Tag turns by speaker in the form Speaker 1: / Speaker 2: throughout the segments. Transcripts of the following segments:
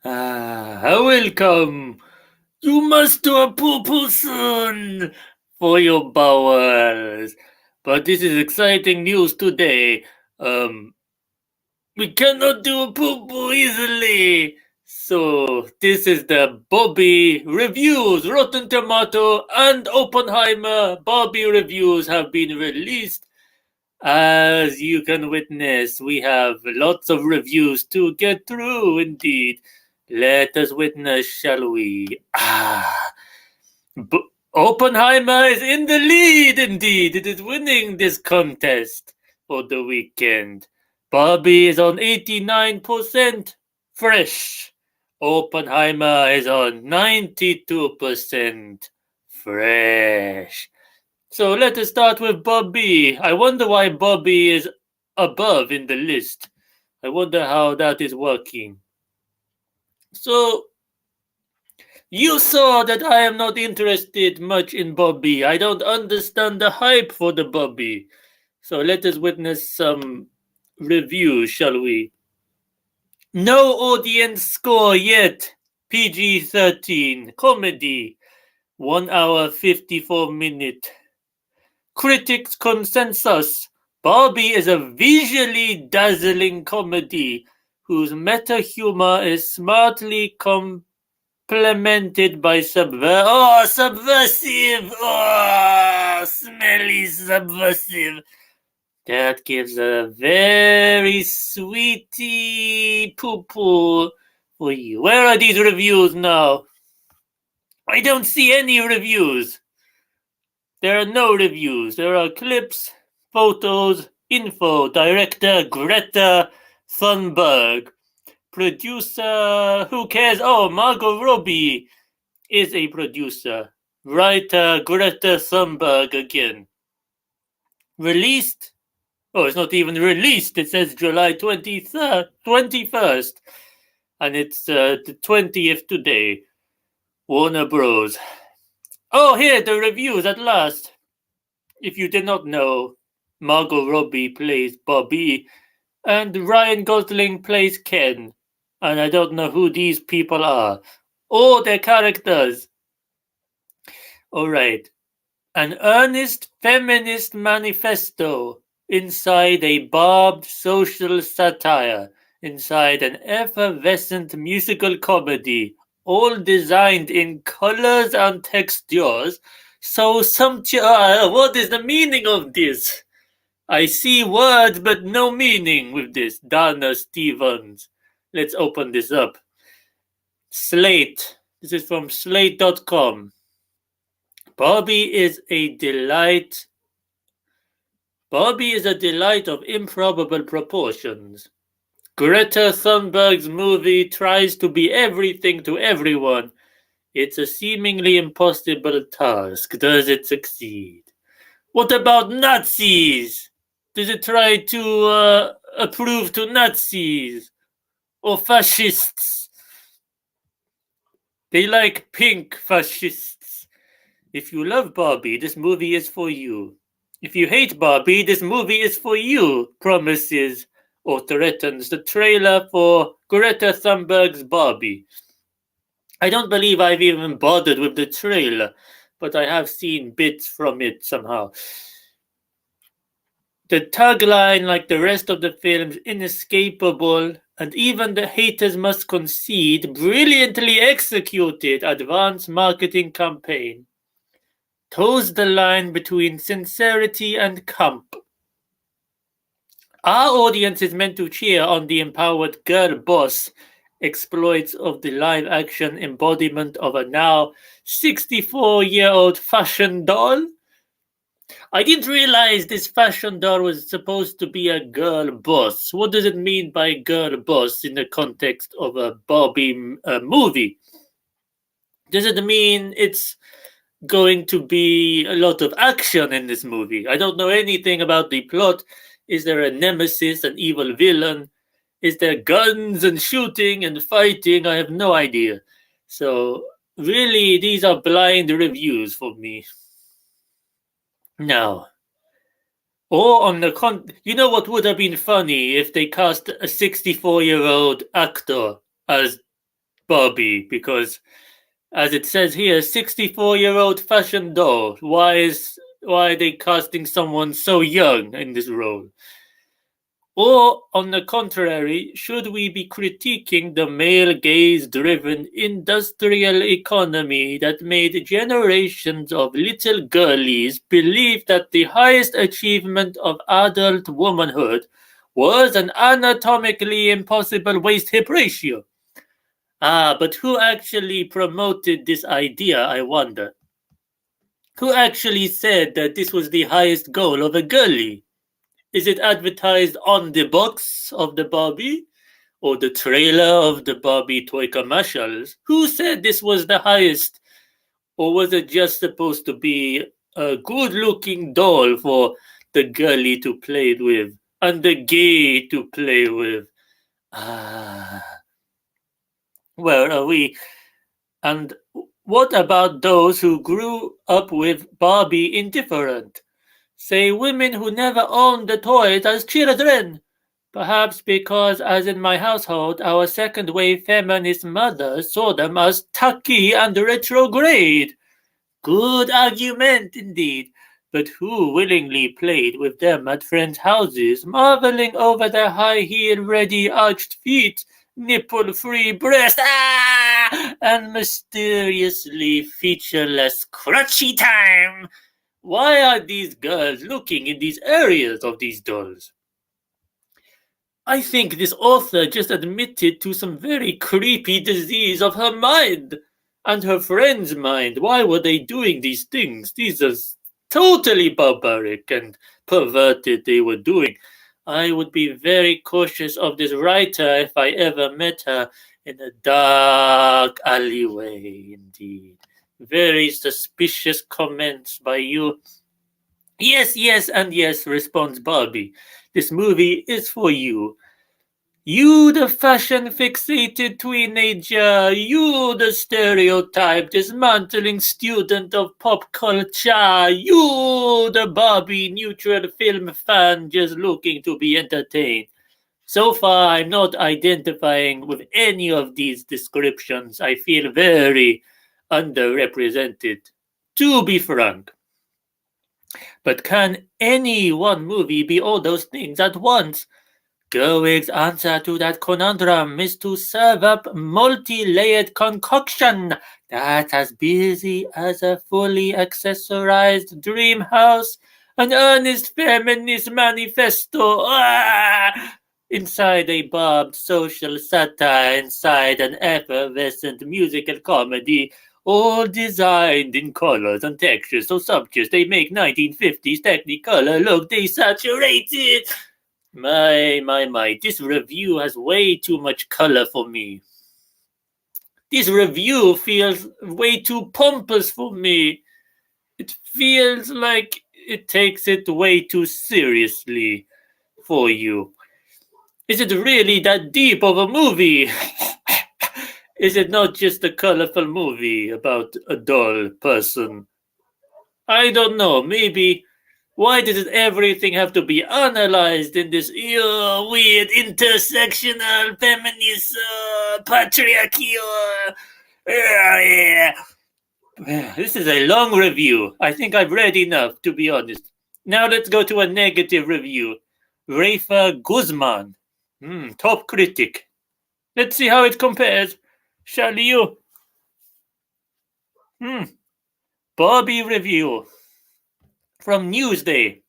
Speaker 1: Welcome. You must do a poo-poo soon for your bowels. But this is exciting news today. Um, we cannot do a poo-poo easily. So this is the Barbie reviews. Rotten Tomato and Oppenheimer Barbie reviews have been released. As you can witness, we have lots of reviews to get through indeed. Let us witness, shall we? B- Oppenheimer is in the lead indeed. It is winning this contest for the weekend. Barbie is on 89% fresh. Oppenheimer is on 92% fresh. So let us start with Bobby. I wonder why Bobby is above in the list. I wonder how that is working. So you saw that I am not interested much in Bobby. I don't understand the hype for the Bobby. So let us witness some reviews, shall we? No audience score yet. PG-13 comedy. 1 hour 54 minutes. Critics' consensus: Barbie is a visually dazzling comedy whose meta-humor is smartly complemented by subversive, smelly subversive. That gives a very sweetie poo-poo for you. Where are these reviews now? I don't see any reviews. There are no reviews. There are clips, photos, info. Director Greta Thunberg. Producer, who cares? Oh, Margot Robbie is a producer. Writer Greta Thunberg again. Released? Oh, it's not even released. It says July 23rd, 21st. And it's the 20th today. Warner Bros. Oh, here, the reviews at last. If you did not know, Margot Robbie plays Barbie, and Ryan Gosling plays Ken. And I don't know who these people are, or their characters. Alright. An earnest feminist manifesto inside a barbed social satire, inside an effervescent musical comedy, all designed in colors and textures. So sumptuous. What is the meaning of this? I see words but no meaning with this. Dana Stevens. Let's open this up. Slate. This is from slate.com. Barbie is a delight. Barbie is a delight of improbable proportions. Greta Thunberg's movie tries to be everything to everyone. It's a seemingly impossible task. Does it succeed? What about Nazis? Does it try to approve to Nazis or fascists? They like pink fascists. If you love Barbie, this movie is for you. If you hate Barbie, this movie is for you, promises or threatens the trailer for Greta Thunberg's Barbie. I don't believe I've even bothered with the trailer, but I have seen bits from it somehow. The tagline, like the rest of the film's inescapable, and even the haters must concede, brilliantly executed advanced marketing campaign, toes the line between sincerity and camp. Our audience is meant to cheer on the empowered girl boss exploits of the live action embodiment of a now 64-year-old fashion doll. I didn't realize this fashion doll was supposed to be a girl boss. What does it mean by girl boss in the context of a Barbie movie? Does it mean it's going to be a lot of action in this movie? I don't know anything about the plot. Is there a nemesis, an evil villain? Is there guns and shooting and fighting? I have no idea. So, really, these are blind reviews for me. Now, or on the you know what would have been funny if they cast a 64-year-old actor as Barbie because, as it says here, 64-year-old fashion doll. Why are they casting someone so young in this role? Or, on the contrary, should we be critiquing the male gaze driven industrial economy that made generations of little girlies believe that the highest achievement of adult womanhood was an anatomically impossible waist hip ratio? But who actually promoted this idea, I wonder? Who actually said that this was the highest goal of a girlie? Is it advertised on the box of the Barbie? Or the trailer of the Barbie toy commercials? Who said this was the highest? Or was it just supposed to be a good looking doll for the girlie to play with and the gay to play with? Ah. Where are we? And what about those who grew up with Barbie indifferent? Say women who never owned the toys as children. Perhaps because, as in my household, our second wave feminist mothers saw them as tacky and retrograde. Good argument indeed. But who willingly played with them at friends' houses, marveling over their high heel ready arched feet, nipple free breast, and mysteriously featureless crotchy time? Why are these girls looking in these areas of these dolls? I think this author just admitted to some very creepy disease of her mind and her friend's mind. Why were they doing these things? These are totally barbaric and perverted they were doing. I would be very cautious of this writer if I ever met her in a dark alleyway, indeed. Very suspicious comments by you. Yes, yes, and yes, responds Barbie. This movie is for you. You, the fashion fixated teenager, you, the stereotype dismantling student of pop culture, you, the Barbie neutral film fan just looking to be entertained. So far, I'm not identifying with any of these descriptions. I feel very underrepresented, to be frank. But can any one movie be all those things at once? Gerwig's answer to that conundrum is to serve up multi-layered concoction that's as busy as a fully accessorized dream house, an earnest feminist manifesto, inside a barbed social satire, inside an effervescent musical comedy, all designed in colors and textures so sumptuous they make 1950s Technicolor look desaturated. My, this review has way too much color for me. This review feels way too pompous for me. It feels like it takes it way too seriously for you. Is it really that deep of a movie? Is it not just a colorful movie about a doll person? I don't know, maybe. Why does everything have to be analyzed in this weird intersectional feminist patriarchy? Yeah. This is a long review. I think I've read enough, to be honest. Now let's go to a negative review. Rafa Guzman, top critic. Let's see how it compares. Shall you? Barbie review from Newsday.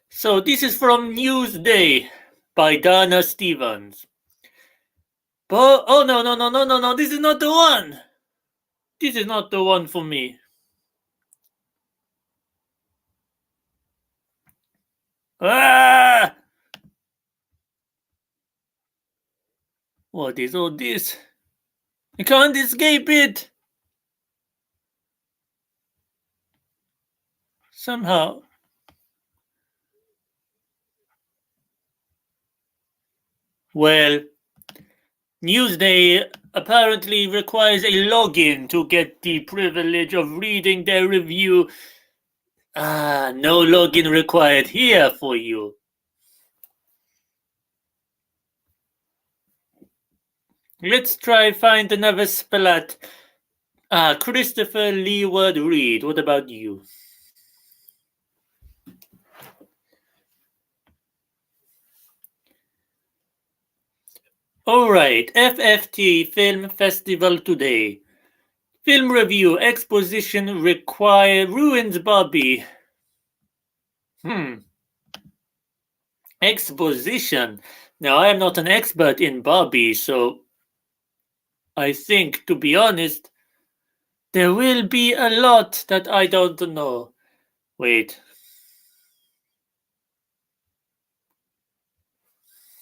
Speaker 1: So this is from Newsday by Dana Stevens. Oh no, this is not the one. This is not the one for me. Ah! What is all this? I can't escape it! Somehow. Well, Newsday apparently requires a login to get the privilege of reading their review. No login required here for you. Let's try find another splat. Christopher Leeward Reed. What about you? Alright, FFT Film Festival today. Film review exposition required ruins Barbie. Exposition. Now, I am not an expert in Barbie, so I think, to be honest, there will be a lot that I don't know. Wait,